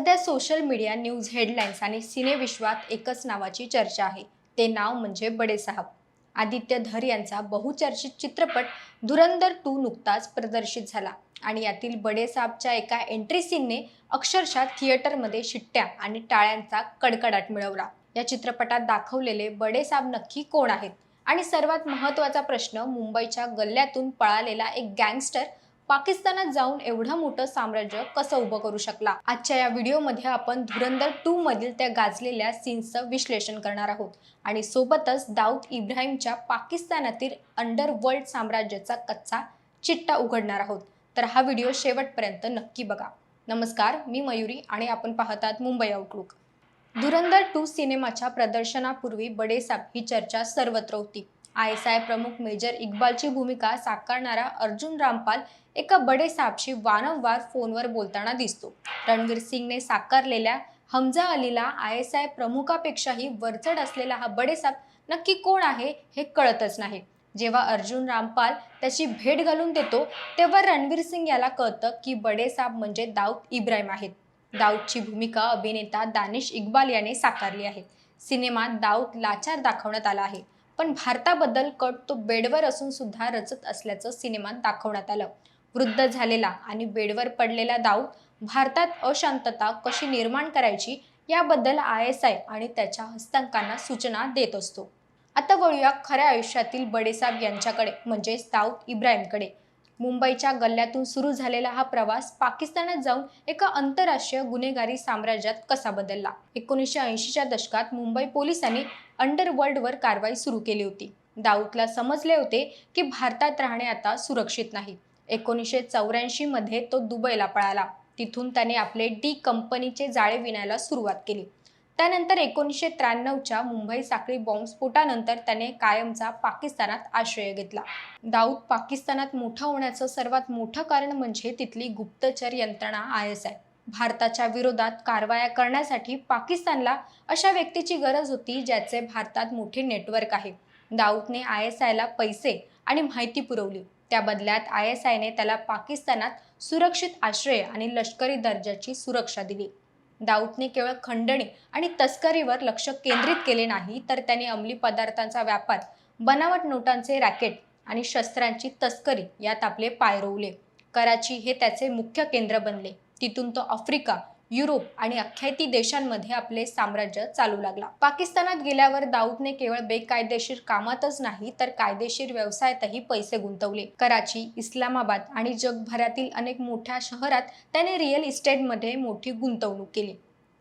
सध्या social media, news headlines आणि सिनेविश्वात एकच नावाची चर्चा आहे. ते नाव म्हणजे बडेसाहब. आदित्य धर यांचा बहुचर्चित चित्रपट धुरंधर 2 नुकताच प्रदर्शित झाला आणि यातील बडेसाहबच्या एका एंट्री सीनने अक्षरशः थिएटरमध्ये शिट्ट्या आणि टाळ्यांचा कडकडाट मिळवला. या चित्रपटात दाखवलेले बडेसाहब नक्की कोण आहेत? आणि सर्वात महत्त्वाचा प्रश्न, मुंबईच्या गल्ल्यातून पळालेला एक गँगस्टर पाकिस्तानात जाऊन एवढं मोठं साम्राज्य कसं उभं करू शकला? आजच्या या व्हिडिओमध्ये आपण धुरंधर 2 मधील त्या गाजलेल्या सीन्सचं विश्लेषण करणार आहोत आणि सोबतच दाऊद इब्राहिमच्या पाकिस्तानातील अंडरवर्ल्ड साम्राज्याचा कच्चा चिट्टा उघडणार आहोत. तर हा व्हिडिओ शेवटपर्यंत नक्की बघा. नमस्कार, मी मयुरी आणि आपण पाहतात मुंबई आउटलुक. धुरंधर 2 सिनेमाच्या प्रदर्शनापूर्वी बडेसाहब ही चर्चा सर्वत्र होती. ISI प्रमुख मेजर इक्बालची भूमिका साकारणारा अर्जुन रामपाल एका बडेसाहबशी वारंवार फोनवर बोलताना दिसतो. रणवीर सिंगने साकारलेल्या हमजा अलीला ISI प्रमुखापेक्षाही वरचढ असलेला हा बडेसाहब नक्की कोण आहे हे कळतच नाही. जेव्हा अर्जुन रामपाल त्याची भेट घालून देतो तेव्हा रणवीर सिंग याला कळतं की बडेसाहब म्हणजे दाऊद इब्राहिम आहेत. दाऊदची भूमिका अभिनेता दानिश इक्बाल याने साकारली आहे. सिनेमात दाऊद लाचार दाखवण्यात आला आहे, पण भारताबद्दल कट तो बेडवर असून सुद्धा रचत असल्याचं सिनेमात दाखवण्यात आलं. वृद्ध झालेला आणि बेडवर पडलेला दाऊद भारतात अशांतता कशी निर्माण करायची याबद्दल ISI आणि त्याच्या हस्तांकांना सूचना देत असतो. आता वळूया खऱ्या आयुष्यातील बडेसाहब यांच्याकडे, म्हणजेच दाऊद इब्राहिमकडे. मुंबईच्या गल्ल्यातून सुरू झालेला हा प्रवास पाकिस्तानात जाऊन एका आंतरराष्ट्रीय गुन्हेगारी साम्राज्यात कसा बदलला? 1980च्या दशकात मुंबई पोलिसांनी अंडरवर्ल्डवर कारवाई सुरू केली होती. दाऊदला समजले होते की भारतात राहणे आता सुरक्षित नाही. 1984 मध्ये तो दुबईला पळाला. तिथून त्याने आपले डी कंपनीचे जाळे विणायला सुरुवात केली. त्यानंतर 1993च्या मुंबई साखळी बॉम्बस्फोटानंतर त्याने कायमचा पाकिस्तानात आश्रय घेतला. दाऊद पाकिस्तानात मोठा होण्याचं सर्वात मोठं कारण म्हणजे तिथली गुप्तचर यंत्रणा ISI. भारताच्या विरोधात कारवाया करण्यासाठी पाकिस्तानला अशा व्यक्तीची गरज होती ज्याचे भारतात मोठे नेटवर्क आहे. दाऊदने ISIला पैसे आणि माहिती पुरवली. त्या बदल्यात ISIने त्याला पाकिस्तानात सुरक्षित आश्रय आणि लष्करी दर्जाची सुरक्षा दिली. दाऊदने केवळ खंडणी आणि तस्करीवर लक्ष केंद्रित केले नाही, तर त्याने अंमली पदार्थांचा व्यापार, बनावट नोटांचे रॅकेट आणि शस्त्रांची तस्करी यात आपले पाय रोवले. कराची हे त्याचे मुख्य केंद्र बनले. तिथून तो आफ्रिका, युरोप आणि अख्याती देशांमध्ये आपले साम्राज्य चालू लागला. पाकिस्तानात गेल्यावर दाऊदने केवळ बेकायदेशीर कामातच नाही तर कायदेशीर व्यवसायातही पैसे गुंतवले. कराची, इस्लामाबाद आणि जगभरातील अनेक मोठ्या शहरात त्याने रिअल इस्टेटमध्ये मोठी गुंतवणूक केली.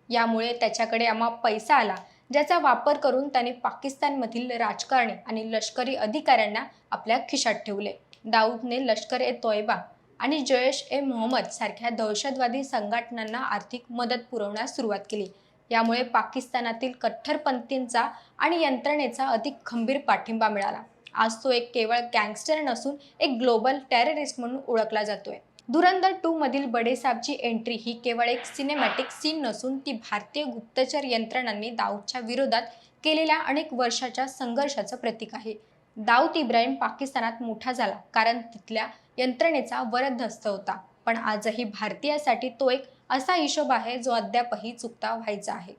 यामुळे त्याच्याकडे अमाप पैसा आला, ज्याचा वापर करून त्याने पाकिस्तानमधील राजकारणी आणि लष्करी अधिकाऱ्यांना आपल्या खिशात ठेवले. दाऊदने लष्कर-ए-तोयबा आणि जैश-ए-मोहम्मद सारख्या दहशतवादी संघटनांना आर्थिक मदत पुरवण्यास सुरुवात केली. यामुळे पाकिस्तानातील कट्टरपंथींचा आणि यंत्रणेचा अधिक खंबीर पाठिंबा मिळाला. आज तो एक केवळ गँगस्टर नसून एक ग्लोबल टेररिस्ट म्हणून ओळखला जातोय. धुरंधर 2 मधील बडेसाहबची एंट्री ही केवळ एक सिनेमॅटिक सीन नसून ती भारतीय गुप्तचर यंत्रणांनी दाऊदच्या विरोधात केलेल्या अनेक वर्षाच्या संघर्षाचं प्रतीक आहे. दाऊद इब्राहिम पाकिस्तानात मोठा झाला कारण तिथल्या यंत्रणेचा वरदहस्त होता, पण आजही भारतीयासाठी तो एक असा हिशोब आहे जो अद्यापही चुकता व्हायचा आहे.